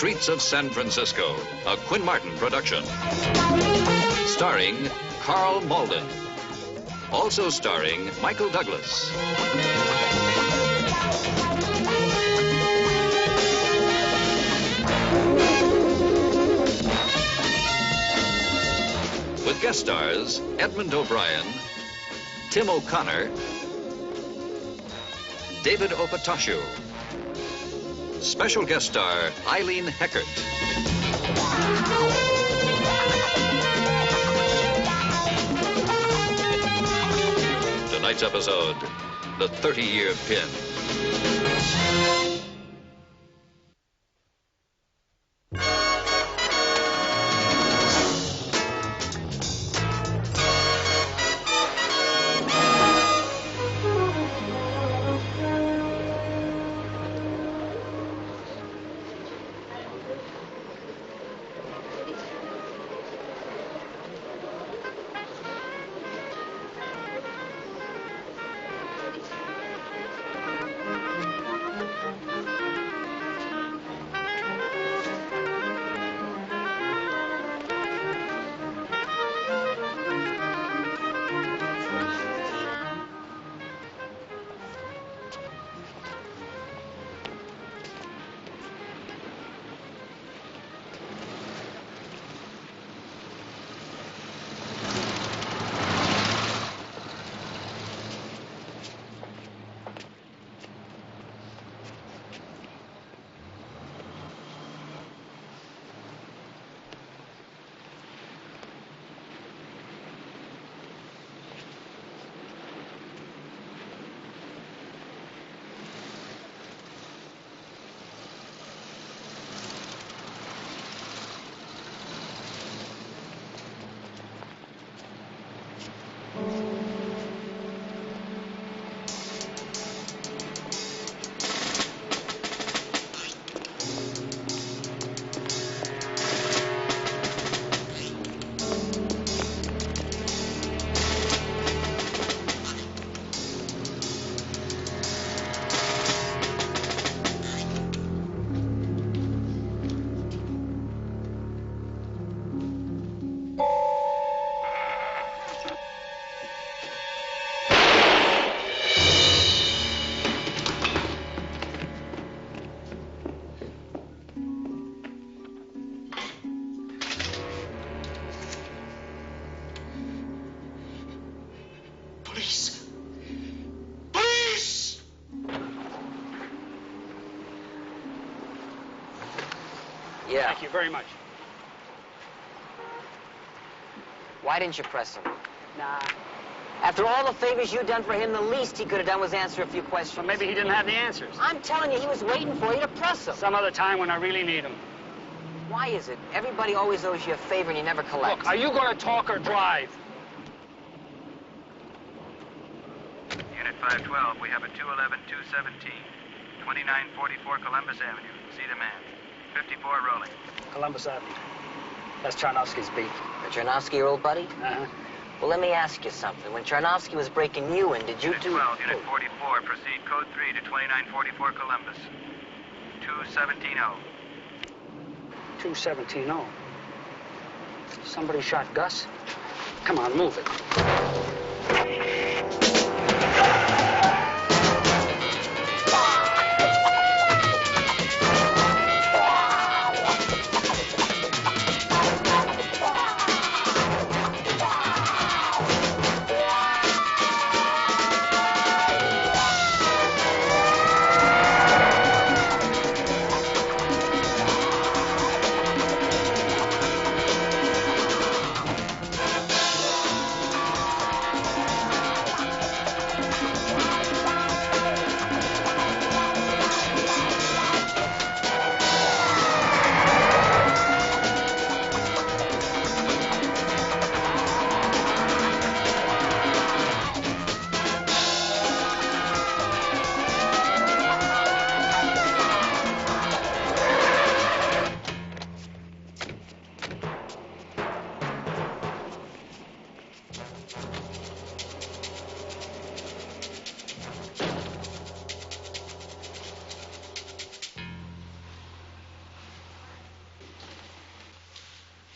Streets of San Francisco, a Quinn Martin production. Starring Karl Malden. Also starring Michael Douglas. With guest stars Edmund O'Brien, Tim O'Connor, David Opatascio. Special guest star Eileen Heckert. Tonight's episode, The 30-Year Pin. Yeah. Thank you very much. Why didn't you press him? Nah. After all the favors you'd done for him, the least he could have done was answer a few questions. Well, maybe he didn't have the answers. I'm telling you, he was waiting for you to press him. Some other time when I really need him. Why is it? Everybody always owes you a favor and you never collect. Look, are you going to talk or drive? Unit 512, we have a 211-217, 2944 Columbus Avenue. See the man. 54 rolling. Columbus Avenue. That's Charnovsky's beat. The Chernovsky, your old buddy? Uh-huh. Well, let me ask you something. When Chernovsky was breaking you in, did you Unit 12, Unit 44, proceed code 3 to 2944 Columbus. 217-0. 217-0. Somebody shot Gus? Come on, move it.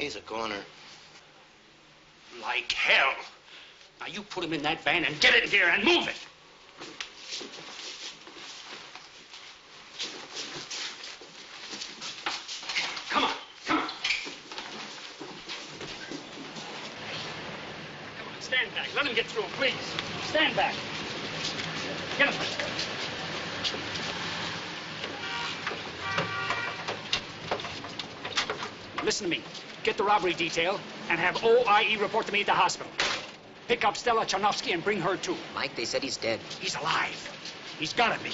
He's a goner. Like hell. Now you put him in that van and get in here and move it. Come on, come on. Come on, stand back. Let him get through, please. Stand back. Get him. Listen to me. Get the robbery detail and have OIE report to me at the hospital. Pick up Stella Charnovsky and bring her too. Mike, they said he's dead. He's alive. He's gotta be.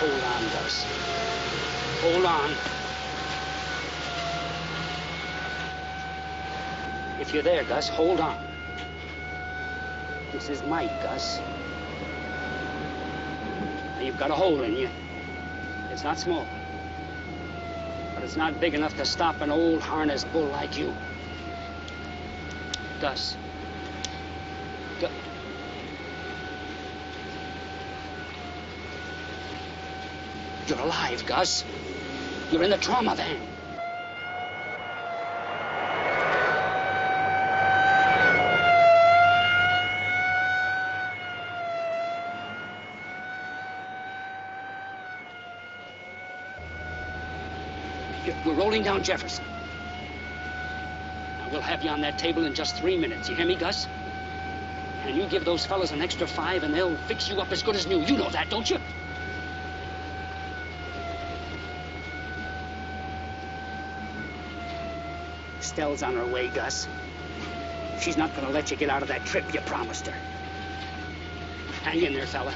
Hold on, Gus. Hold on. If you're there, Gus, hold on. This is Mike, Gus. Now, you've got a hole in you. It's not small. But it's not big enough to stop an old harness bull like you. Gus. You're alive, Gus. You're in the trauma van. We're rolling down Jefferson. Now, we'll have you on that table in just 3 minutes. You hear me, Gus? And you give those fellas an extra 5 and they'll fix you up as good as new. You know that, don't you? Stell's on her way, Gus. She's not gonna let you get out of that trip you promised her. Hang in there, fella.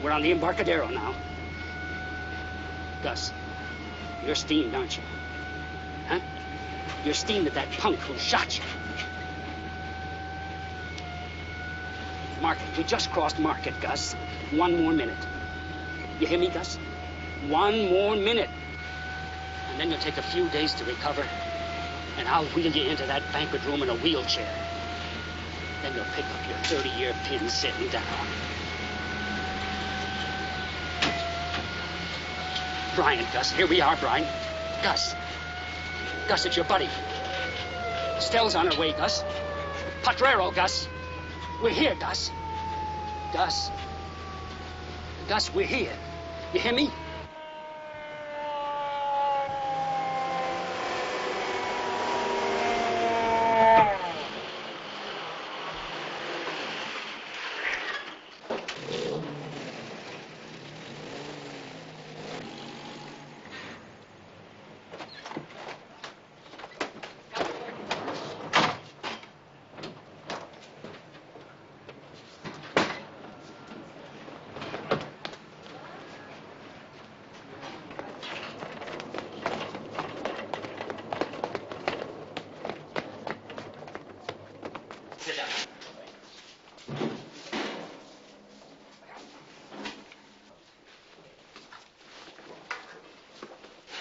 We're on the Embarcadero now. Gus, you're steamed, aren't you? Huh? You're steamed at that punk who shot you. Market. We just crossed Market, Gus. 1 more minute. You hear me, Gus? 1 more minute. And then you'll take a few days to recover, and I'll wheel you into that banquet room in a wheelchair. Then you'll pick up your 30-year pin sitting down. Brian, Gus. Here we are, Brian. Gus. Gus, it's your buddy. Stell's on her way, Gus. Potrero, Gus. We're here, Gus. Gus. Gus, we're here. You hear me?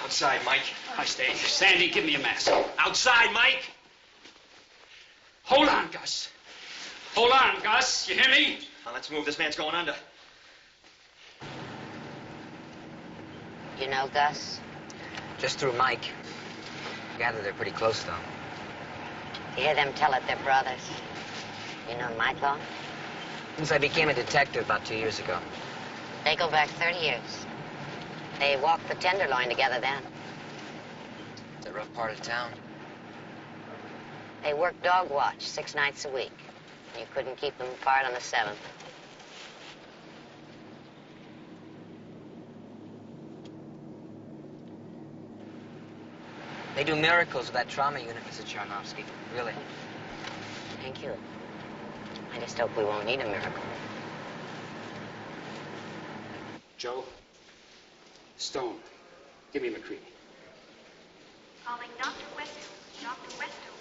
Outside, Mike. I stay. Sandy, give me a mask. Outside, Mike! Hold on, Gus. Hold on, Gus. You hear me? Now, let's move. This man's going under. You know Gus? Just through Mike. I gather they're pretty close, though. You hear them tell it they're brothers. You know Mike long? Since I became a detective about 2 years ago. They go back 30 years. They walked the Tenderloin together then. It's a rough part of town. They worked dog watch 6 nights a week. You couldn't keep them apart on the 7th. They do miracles with that trauma unit, Mrs. Charnovsky. Really. Thank you. I just hope we won't need a miracle. Joe. Stone. Give me McCready. Calling Dr. Weston. Dr. Weston.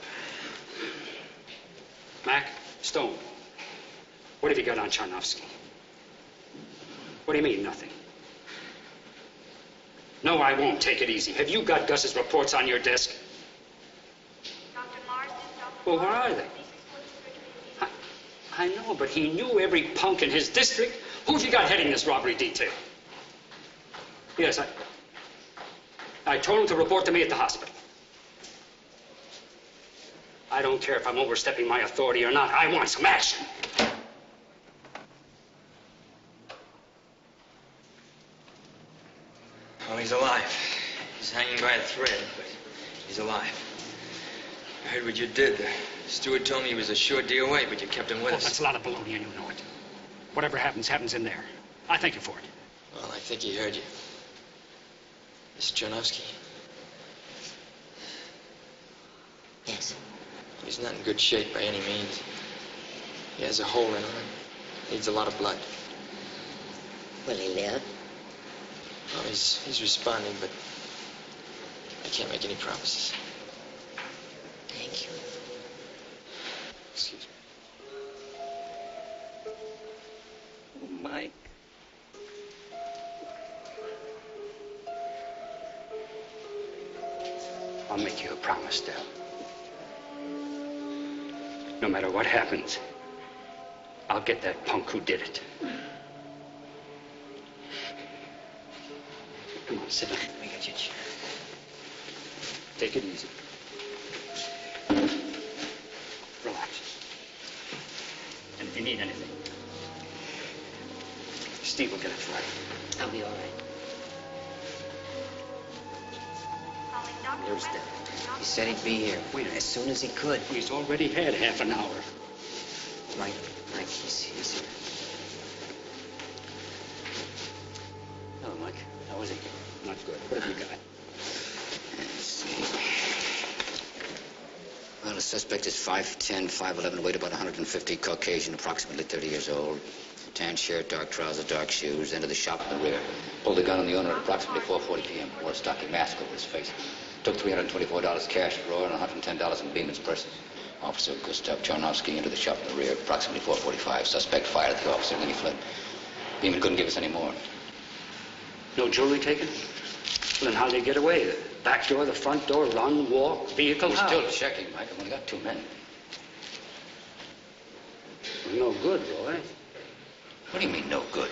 Mac. Stone. What have you got on Charnovsky? What do you mean, nothing? No, I won't. Take it easy. Have you got Gus's reports on your desk? Dr. Marsden, Dr. Well, where are they? I know, but he knew every punk in his district. Who have you got heading this robbery detail? Yes, I told him to report to me at the hospital. I don't care if I'm overstepping my authority or not. I want some action. Well, he's alive. He's hanging by a thread, but he's alive. I heard what you did. The steward told me he was a short day away, but you kept him with us. That's a lot of baloney, and you know it. Whatever happens, happens in there. I thank you for it. Well, I think he heard you. Mr. Charnovsky. Yes. He's not in good shape by any means. He has a hole in him. Needs a lot of blood. Will he live? Well, he's responding, but I can't make any promises. Thank you. Excuse me. Oh, Mike. I'll make you a promise, Del. No matter what happens, I'll get that punk who did it. Come on, sit down. Let me get you a chair. Take it easy. Relax. And if you need anything, Steve will get it for you. I'll be all right. Calling Dr. Where's Weston. Del? He said he'd be here. Wait. As soon as he could. He's already had half an hour. Mike, he's here. Hello, Mike. How is he? Not good. What have you got? Let's see. Well, the suspect is 5'10", 5'11", weight about 150, Caucasian, approximately 30 years old. Tan shirt, dark trousers, dark shoes. Entered the shop in the rear. Pulled the gun on the owner at approximately 4:40 p.m. Wore a stocky mask over his face. Took $324 cash at drawer and $110 in Beeman's purse. Officer Gustav Charnovsky entered the shop in the rear, approximately 4:45. Suspect fired at the officer, and then he fled. Beeman couldn't give us any more. No jewelry taken? Well, then how'd they get away? The back door, the front door, run, walk, vehicle? We're How? still checking, Mike. I've only got 2 men. Well, no good, Roy. What do you mean, no good?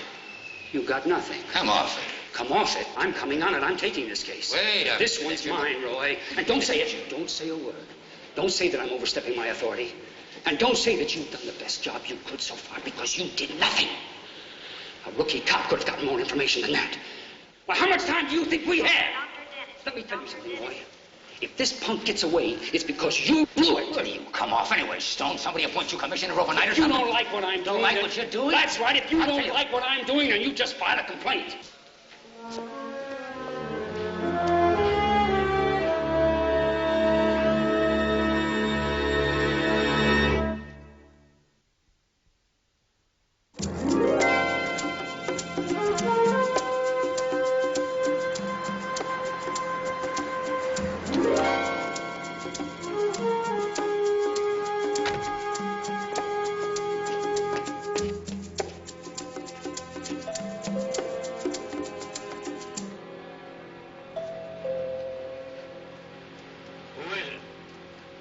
You got nothing. Come off it. Come off it. I'm coming on it. I'm taking this case. Wait a This minute. one's mine, Roy. And don't say it. Don't say a word. Don't say that I'm overstepping my authority. And don't say that you've done the best job you could so far, because you did nothing. A rookie cop could have gotten more information than that. Well, how much time do you think we had? Dr. Dennis. Let me tell you something, Roy. If this punk gets away, it's because you blew it. Where do you come off anyway, Stone? Somebody appoint you commissioner overnight or If you something? don't like what I'm doing... Don't like then- what you're doing? That's right. If you I'll tell don't you. like what I'm doing, then you just file a complaint.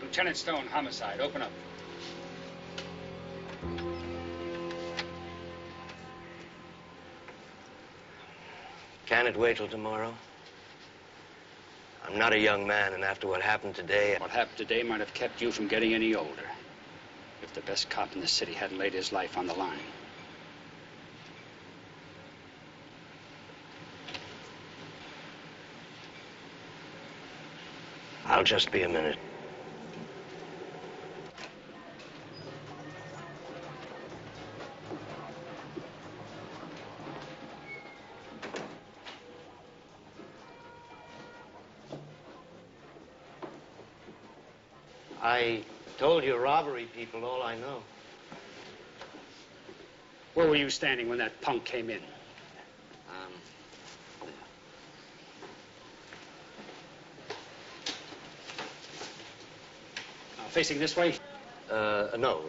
Lieutenant Stone, homicide. Open up. Can it wait till tomorrow? I'm not a young man, and after what happened today... What happened today might have kept you from getting any older. If the best cop in the city hadn't laid his life on the line. I'll just be a minute. I told you robbery people all I know. Where were you standing when that punk came in? Facing this way? No.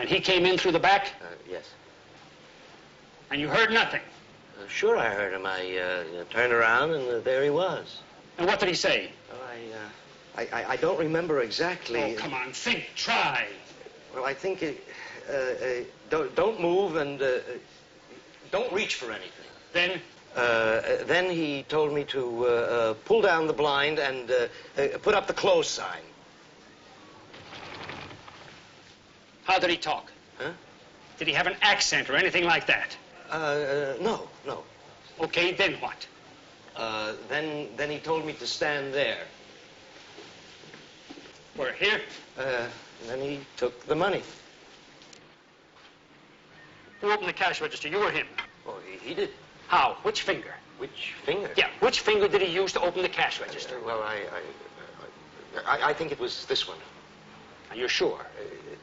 And he came in through the back? Yes. And you heard nothing? Sure, I heard him. I turned around, and there he was. And what did he say? Well, I don't remember exactly. Oh, come on, think, try. Well, I think don't move and don't reach for anything. Then? Then he told me to pull down the blind and put up the close sign. How did he talk? Huh? Did he have an accent or anything like that? No. Okay, then what? Then he told me to stand there. Where, here? Then he took the money. Who opened the cash register, you or him? Oh, he did. How? Which finger? Which finger? Yeah, which finger did he use to open the cash register? Well, I think it was this one. Are you sure?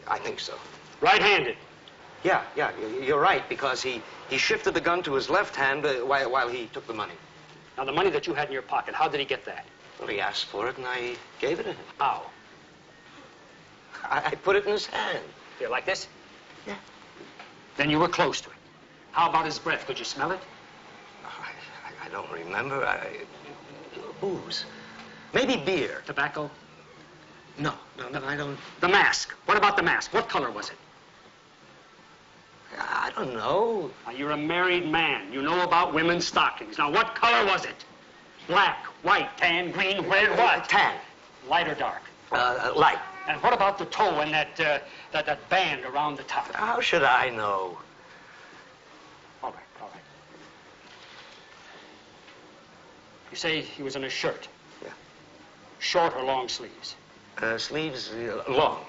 I think so. Right-handed? Yeah, you're right, because he shifted the gun to his left hand while he took the money. Now, the money that you had in your pocket, how did he get that? Well, he asked for it, and I gave it to him. How? I put it in his hand. Here, like this? Yeah. Then you were close to it. How about his breath? Could you smell it? I don't remember. Booze. Maybe beer. Tobacco? No, I don't... The mask. What about the mask? What color was it? I don't know. Now, you're a married man. You know about women's stockings. Now, what color was it? Black, white, tan, green, red, what? Tan. Light or dark? Light. And what about the toe and that band around the top? How should I know? All right. You say he was in a shirt? Yeah. Short or long sleeves? Sleeves long.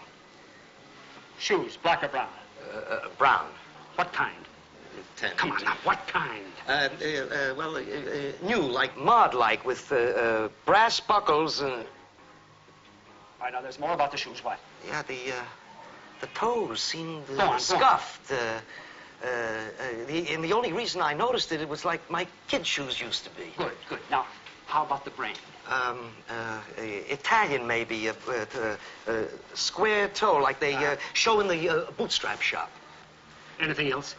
Shoes, black or brown? Brown. What kind? Come on now, what kind? New, like mod-like, with brass buckles. All right, now there's more about the shoes. What? Yeah, the toes seemed Go on. scuffed. And the only reason I noticed it was like my kid shoes used to be. Good. Now, how about the brand? Italian, maybe. Square toe, like they show in the bootstrap shop. Anything else?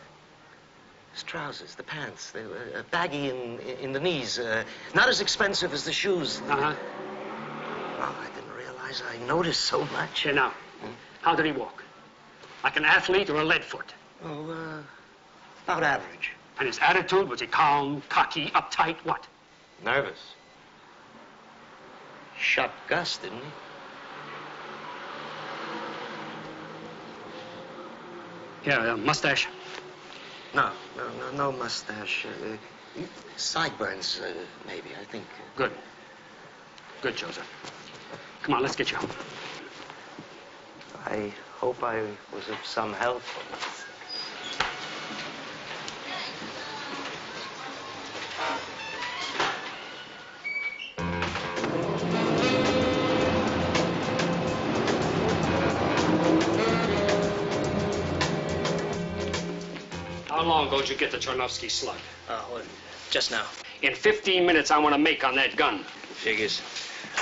His trousers, the pants, they were baggy in the knees. Not as expensive as the shoes. Uh-huh. Oh, I didn't realize I noticed so much. Here, now, how did he walk? Like an athlete or a lead foot? Oh, about average. And his attitude, was he calm, cocky, uptight, what? Nervous. Shot Gus, didn't he? Yeah, mustache? No mustache. Sideburns, maybe, I think. Good, Joseph. Come on, let's get you home. I hope I was of some help. How long ago did you get the Charnovsky slug? Just now. In 15 minutes, I want to make on that gun. Figures.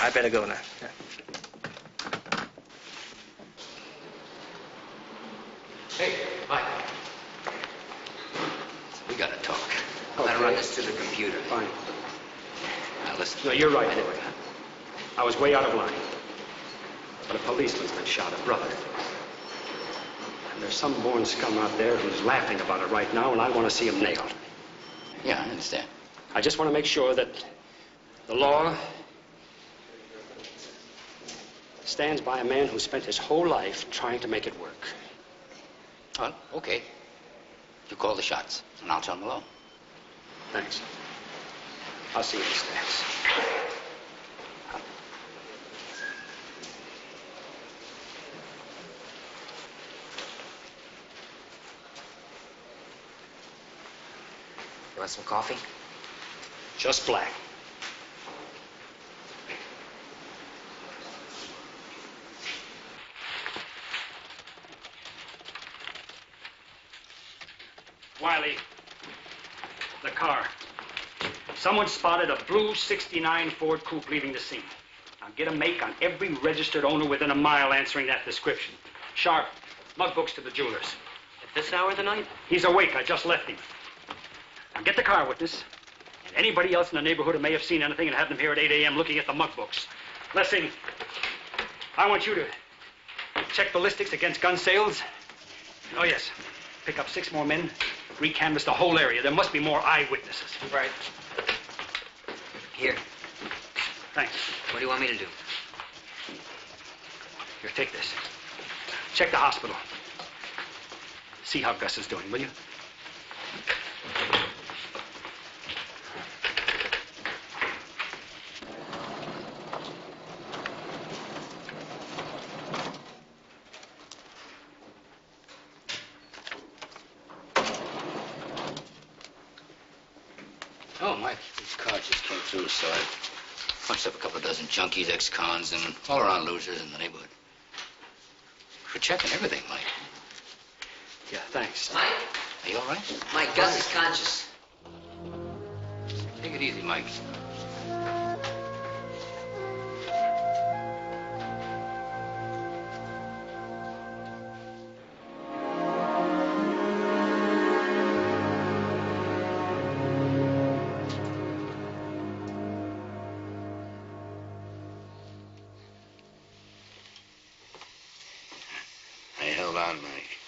I better go now. Yeah. Hey, Mike. We gotta talk. I'm gonna run this to the computer. Fine. Now listen. No, you're right. I was way out of line. But a policeman's been shot, a brother. And there's some born scum out there who's laughing about it right now, and I want to see him nailed. Yeah, I understand. I just want to make sure that the law stands by a man who spent his whole life trying to make it work. Well, okay. You call the shots, and I'll tell them alone. Thanks. I'll see you in the stands. You want some coffee? Just black. Wiley, the car. Someone spotted a blue '69 Ford coupe leaving the scene. Now get a make on every registered owner within a mile answering that description. Sharp. Mug books to the jeweler's. At this hour of the night? He's awake. I just left him. Now get the car witness. And anybody else in the neighborhood who may have seen anything and have them here at 8 a.m. looking at the mug books. Lessing, I want you to check ballistics against gun sales. Oh, yes. Pick up 6 more men. Recanvass the whole area. There must be more eyewitnesses. Right. Here. Thanks. What do you want me to do? Here, take this. Check the hospital. See how Gus is doing, will you? Oh, Mike, these cards just came through, so I punched up a couple of dozen junkies, ex-cons, and all-around losers in the neighborhood. We're checking everything, Mike. Yeah, thanks. Mike. Are you all right? Mike, Gus is conscious. Take it easy, Mike. I held on, Mike.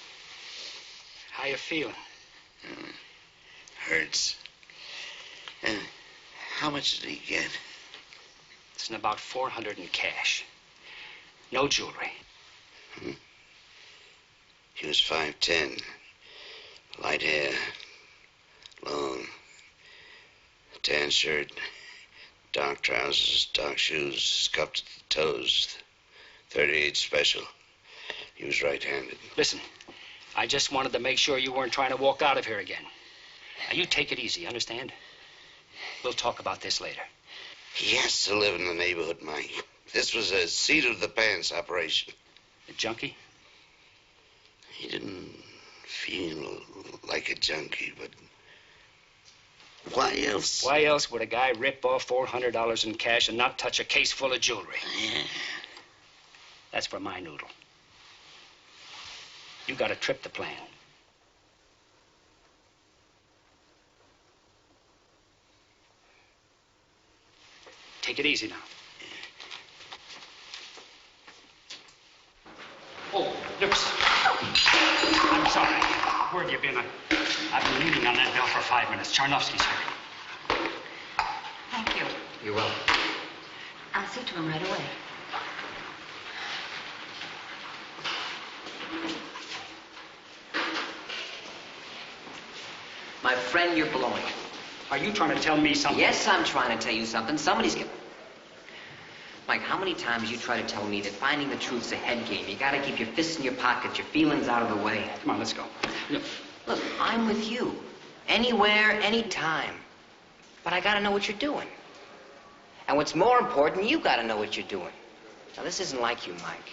How you feeling? Hurts. And how much did he get? It's in about 400 in cash. No jewelry. He was 5'10", light hair, long, tan shirt, dark trousers, dark shoes, scuffed at the toes, 38 special. He was right-handed. Listen, I just wanted to make sure you weren't trying to walk out of here again. Now, you take it easy, understand? We'll talk about this later. He has to live in the neighborhood, Mike. This was a seat-of-the-pants operation. The junkie? He didn't feel like a junkie, but why else? Why else would a guy rip off $400 in cash and not touch a case full of jewelry? Yeah. That's for my noodle. You got a trip to plan. Take it easy now. Oh, Lucas. I'm sorry. Where have you been? I've been leaning on that bell for 5 minutes. Charnovsky's here. Thank you. You're welcome. I'll see to him right away. My friend, you're blowing it. Are you trying to tell me something? Yes, I'm trying to tell you something. Somebody's giving. Mike, how many times you try to tell me that finding the truth's a head game? You gotta keep your fists in your pockets, your feelings out of the way. Come on, let's go. Look, I'm with you. Anywhere, anytime. But I gotta know what you're doing. And what's more important, you gotta know what you're doing. Now, this isn't like you, Mike.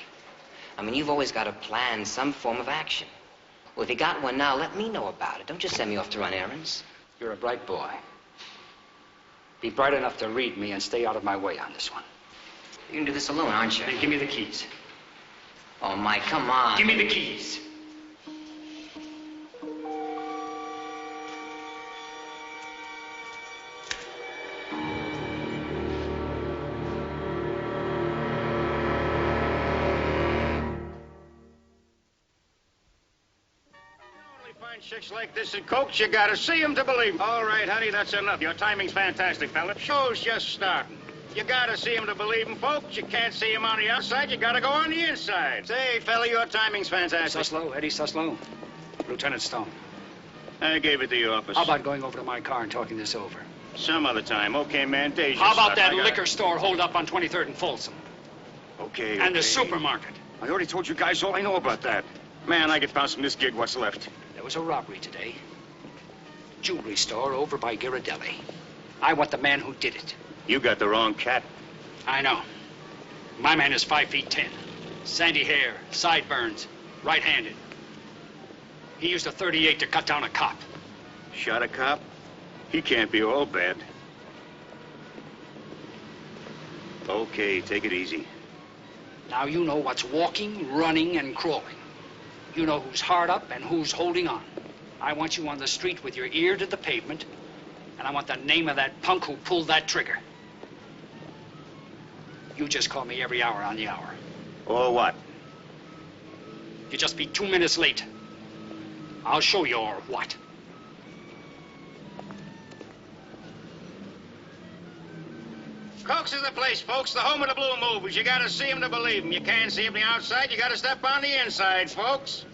I mean, you've always got to plan some form of action. Well, if you got one now, let me know about it. Don't just send me off to run errands. You're a bright boy. Be bright enough to read me and stay out of my way on this one. You can do this alone, aren't you? Then give me the keys. Oh, Mike, come on. Give me the keys. Chicks like this and Cokes, you gotta see them to believe 'em. All right, honey, that's enough. Your timing's fantastic, fella. Show's just starting. You gotta see them to believe 'em, folks. You can't see them on the outside. You gotta go on the inside. Say, fella, your timing's fantastic. Suslow, Eddie Suslow. Lieutenant Stone. I gave it to your office. How about going over to my car and talking this over? Some other time. Okay, man. Days. How about that liquor store hold up on 23rd and Folsom? Okay. And the supermarket. I already told you guys all I know about that. Man, I get bounced from this gig. What's left? There was a robbery today. Jewelry store over by Ghirardelli. I want the man who did it. You got the wrong cat. I know. My man is 5'10". Sandy hair, sideburns, right-handed. He used a .38 to cut down a cop. Shot a cop? He can't be all bad. Okay, take it easy. Now you know what's walking, running, and crawling. You know who's hard up and who's holding on. I want you on the street with your ear to the pavement, and I want the name of that punk who pulled that trigger. You just call me every hour on the hour. Or what? You just be 2 minutes late. I'll show you or what. Coke's is the place, folks. The home of the blue movies. You gotta see 'em to believe 'em. You can't see 'em from the outside. You gotta step on the inside, folks.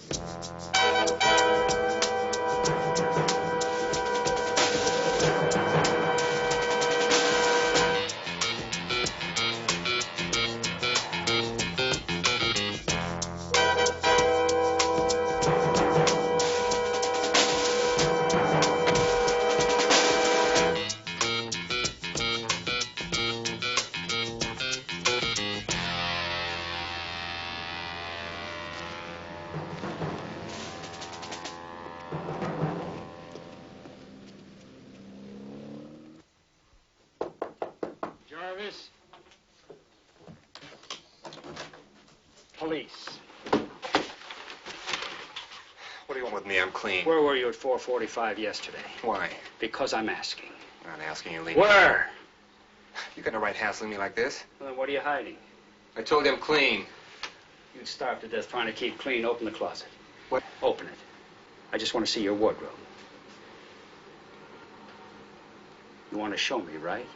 Jarvis. Police. What do you want with me? I'm clean. Where were you at 4:45 yesterday? Why? Because I'm asking. I'm not asking you, Lee. Where? You got no right hassling me like this. Well, then what are you hiding? I told you I'm clean. You'd starve to death trying to keep clean. Open the closet. What? Open it. I just want to see your wardrobe. You want to show me, right?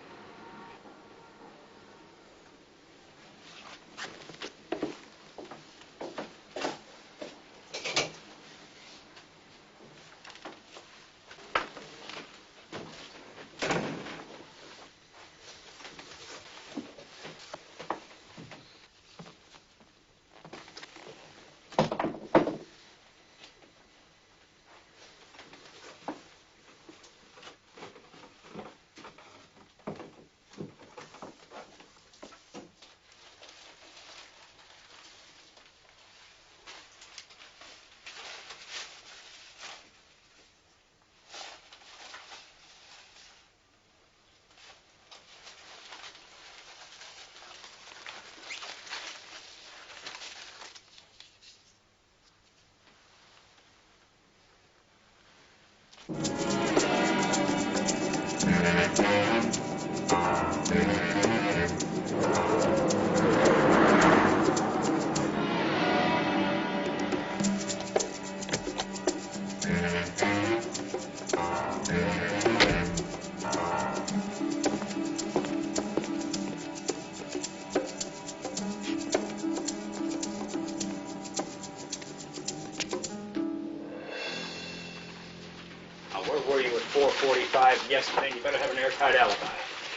Yesterday, you better have an airtight alibi.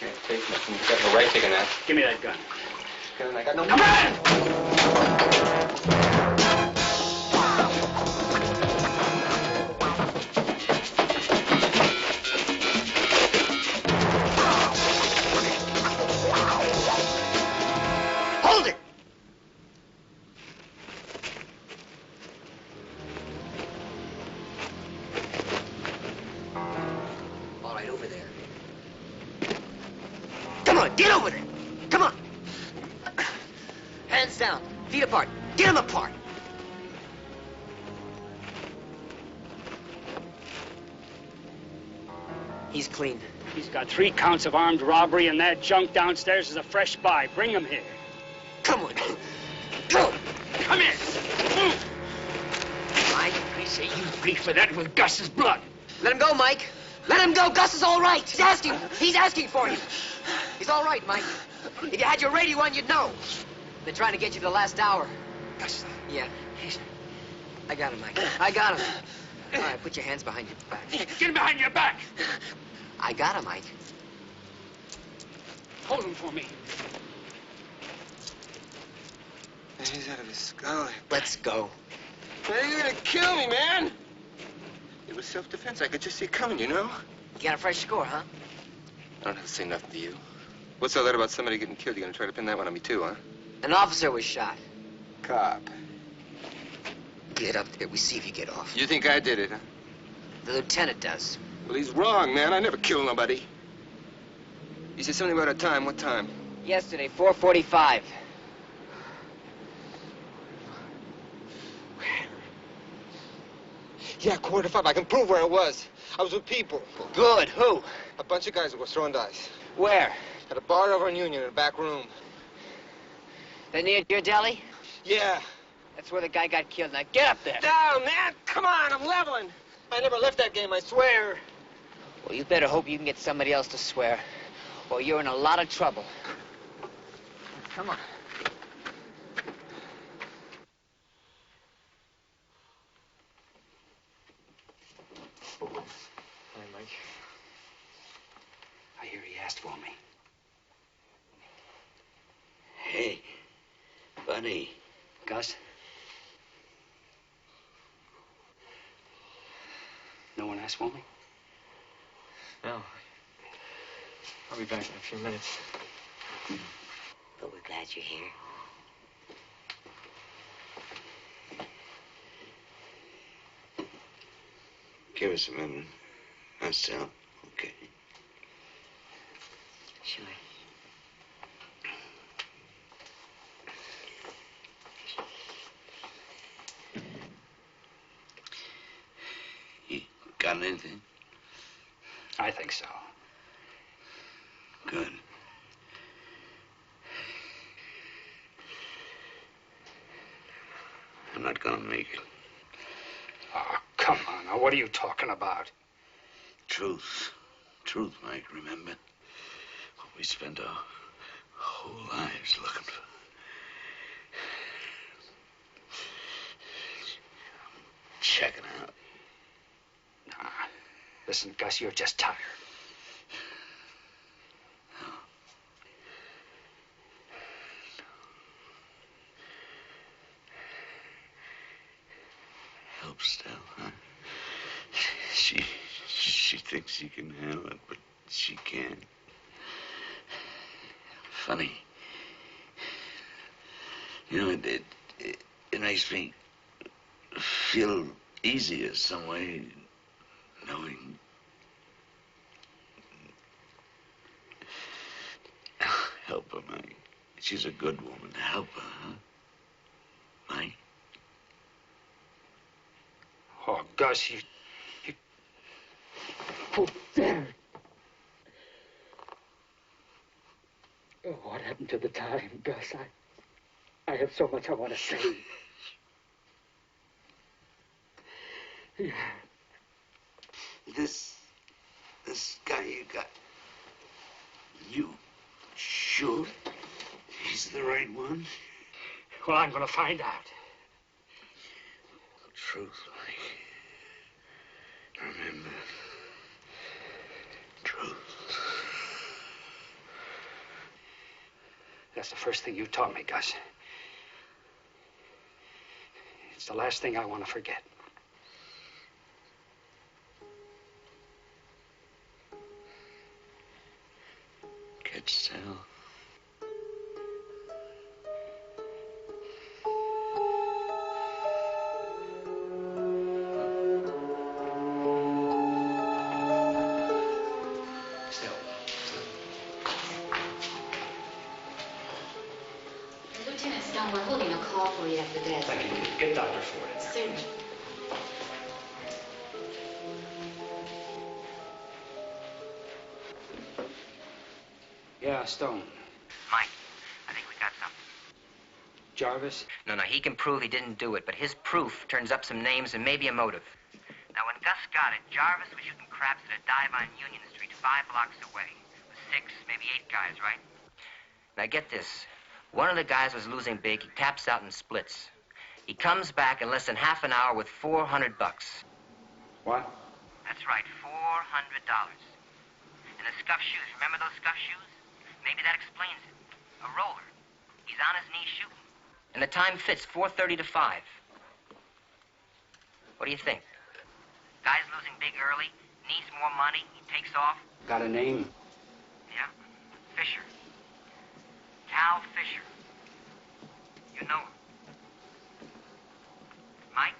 Can't take nothing. You got no right taking that. Give me that gun. Gun, I got no... Come on! Hold it! Get over there. Come on. Hands down. Feet apart. Get them apart. He's clean. He's got 3 counts of armed robbery, and that junk downstairs is a fresh buy. Bring him here. Come on. Go. Come here. Move. Mike. I say you bleed for that with Gus's blood. Let him go, Mike. Let him go. Gus is all right. He's asking. He's asking for you. He's all right, Mike. If you had your radio on, you'd know. Been trying to get you the last hour. Gus. Yeah. I got him, Mike. I got him. All right, put your hands behind your back. Get him behind your back. I got him, Mike. Hold him for me. He's out of his skull. Let's go. Man, you're gonna kill me, man. It was self-defense. I could just see it coming, you know? You got a fresh score, huh? I don't have to say nothing to you. What's all that about somebody getting killed? You gonna try to pin that one on me, too, huh? An officer was shot. Cop. Get up there. We see if you get off. You think I did it, huh? The lieutenant does. Well, he's wrong, man. I never killed nobody. You said something about a time. What time? Yesterday, 4:45. Yeah, 4:45. I can prove where it was. I was with people. Good. Who? A bunch of guys that were throwing dice. Where? At a bar over in Union in a back room. They near your deli? Yeah. That's where the guy got killed. Now get up there. No, man. Come on. I'm leveling. I never left that game, I swear. Well, you better hope you can get somebody else to swear, or you're in a lot of trouble. Come on. Hi, Mike. I hear he asked for me. Hey, buddy. Gus? No one asked for me? No. I'll be back in a few minutes. But we're glad you're here. Give us a minute. Myself, okay? Sure. You got anything? I think so. Good. I'm not gonna make it. Oh, come on. Now, what are you talking about? Truth. Truth, Mike, remember? What we spent our whole lives looking for. Checking out. Nah. Listen, Gus, you're just tired. Helps still, huh? She thinks she can handle it, but she can't. Funny. You know, it makes me feel easier some way, knowing. Help her, Mike. She's a good woman. Help her, huh? Mike? Oh, Gus, you... Oh, there. Oh, what happened to the time, Gus? I have so much I want to say. Yeah. This guy you got, you sure he's the right one? Well, I'm going to find out. The truth, Mike. Remember. Truth. That's the first thing you taught me, Gus. It's the last thing I want to forget. Get still. Lieutenant Stone, we're holding a call for you at the desk. Thank you. Get Dr. Ford in there. Certainly. Yeah, Stone. Mike, I think we got something. Jarvis? No, he can prove he didn't do it, but his proof turns up some names and maybe a motive. Now, when Gus got it, Jarvis was shooting craps at a dive on Union Street 5 blocks away. With 6, maybe 8 guys, right? Now, get this. One of the guys was losing big. He taps out and splits. He comes back in less than half an hour with $400. What? That's right, $400. And the scuff shoes, remember those scuff shoes? Maybe that explains it. A roller. He's on his knees shooting. And the time fits, 4:30 to 5. What do you think? Guy's losing big early, needs more money, he takes off. Got a name? Yeah, Fisher. Cal Fisher. You know him. Mike?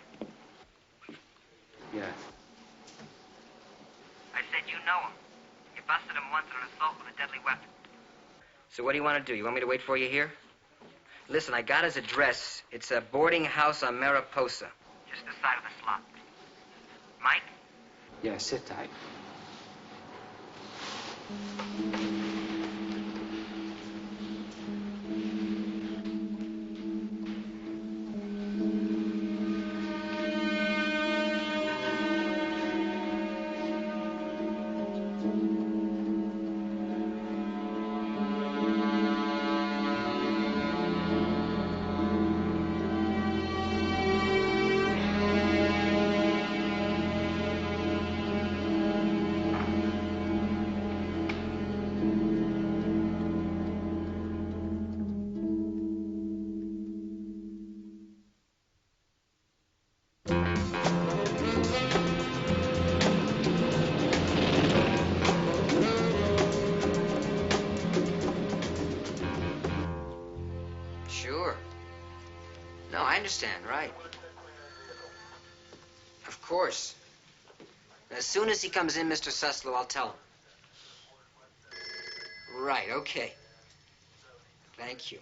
Yeah. I said you know him. You busted him once on an assault with a deadly weapon. So what do you want to do? You want me to wait for you here? Listen, I got his address. It's a boarding house on Mariposa. Just the side of the slot. Yeah, sit tight. Sure. No, I understand, right. Of course. As soon as he comes in, Mr. Suslow, I'll tell him. Right, okay. Thank you.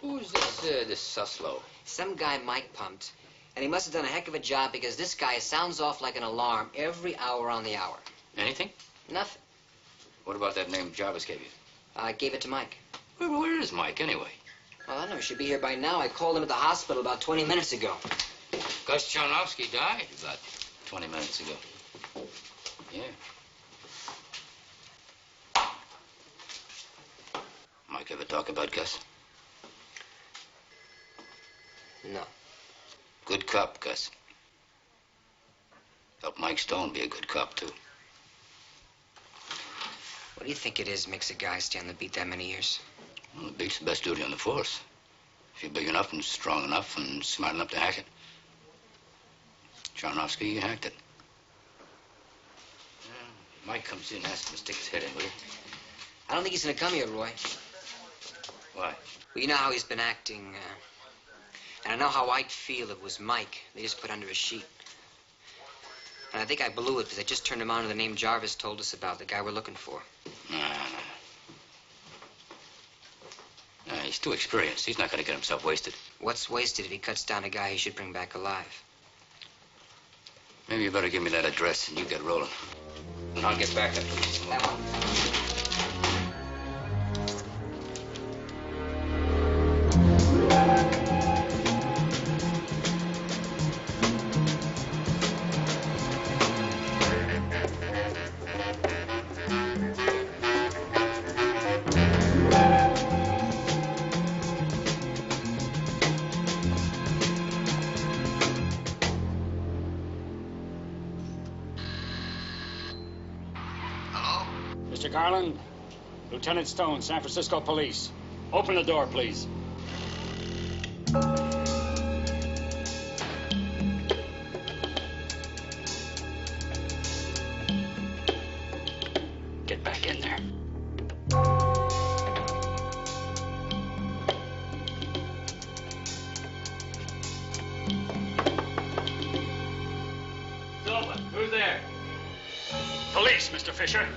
Who's this Suslow? Some guy Mike pumped, and he must have done a heck of a job because this guy sounds off like an alarm every hour on the hour. Anything? Nothing. What about that name Jarvis gave you? I gave it to Mike. Where is Mike, anyway? Well, I know he should be here by now. I called him at the hospital about 20 minutes ago. Gus Charnowski died about 20 minutes ago. Yeah. Mike ever talk about Gus? No. Good cop, Gus. Helped Mike Stone be a good cop, too. What do you think it is makes a guy stay on the beat that many years? Well, the beat's the best duty on the force. If you're big enough and strong enough and smart enough to hack it. Charnowski, he hacked it. Mike comes in, ask him to stick his head in, will you? I don't think he's going to come here, Roy. Why? Well, you know how he's been acting, and I know how I'd feel if it was Mike. They just put under a sheet. And I think I blew it because I just turned him on to the name Jarvis told us about, the guy we're looking for. No. He's too experienced. He's not going to get himself wasted. What's wasted if he cuts down a guy he should bring back alive? Maybe you better give me that address and you get rolling. And I'll get back after this. That one. Mr. Garland, Lieutenant Stone, San Francisco Police. Open the door, please. Get back in there. Silva, who's there? Police, Mr. Fisher.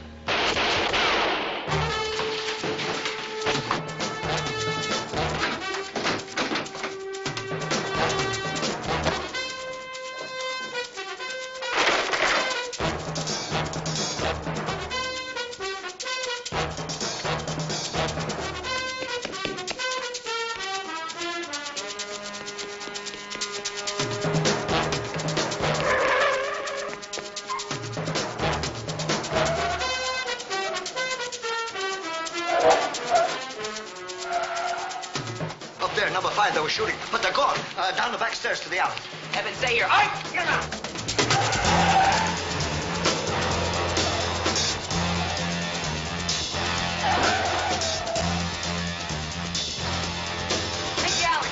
They were shooting, but they're gone. Down the back stairs to the alley. Evan, stay here. All right, get him out. Take the alley.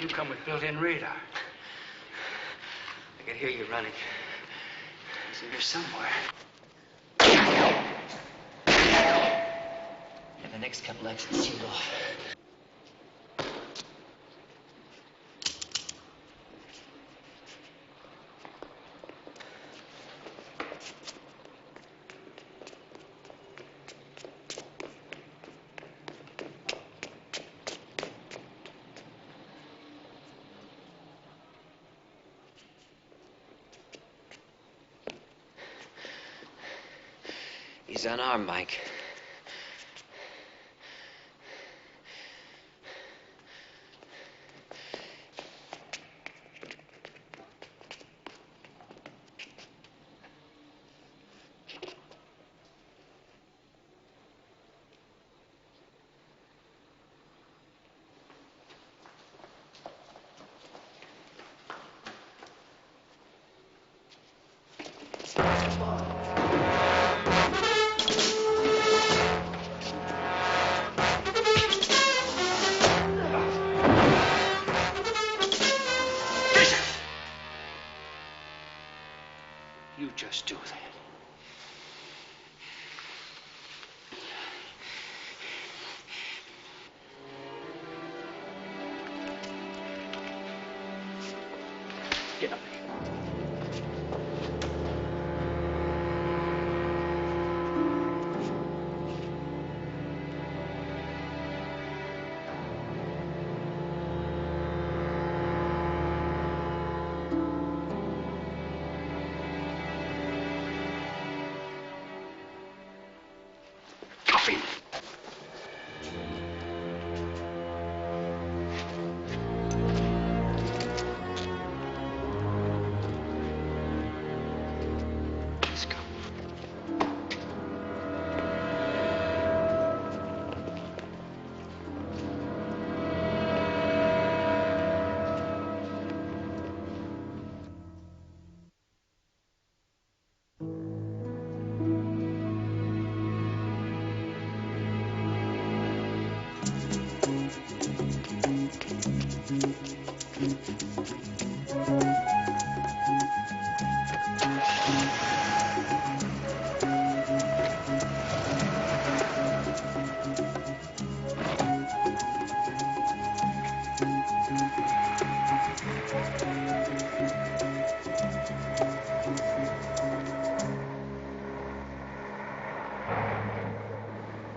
You come with built-in radar. I can hear you running. He's in here somewhere. And the next couple exits sealed off. He's unarmed, Mike. You just do that. Get up.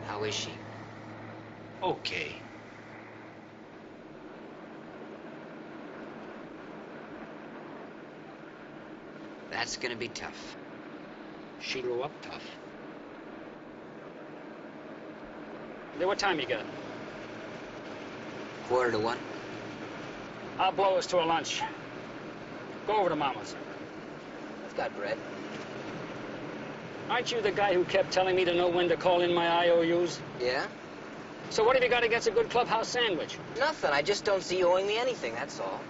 How is she? Okay. That's gonna be tough. She grew up tough. Then what time you got? 1:45. I'll blow us to a lunch. Go over to Mama's. I've got bread. Aren't you the guy who kept telling me to know when to call in my IOUs? Yeah? So what have you got against a good clubhouse sandwich? Nothing. I just don't see you owing me anything, that's all.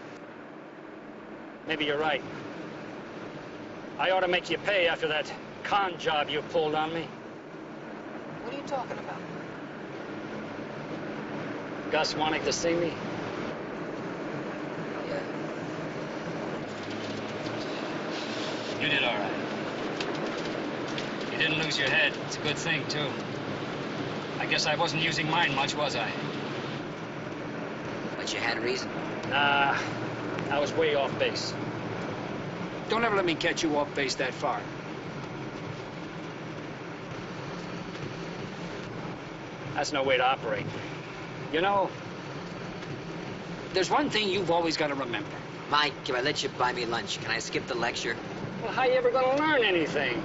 Maybe you're right. I ought to make you pay after that con job you pulled on me. What are you talking about? Gus wanting to see me? Yeah. You did all right. You didn't lose your head. It's a good thing, too. I guess I wasn't using mine much, was I? But you had reason. Nah, I was way off base. Don't ever let me catch you off base that far. That's no way to operate. You know, there's one thing you've always got to remember. Mike, if I let you buy me lunch, can I skip the lecture? Well, how you ever gonna learn anything?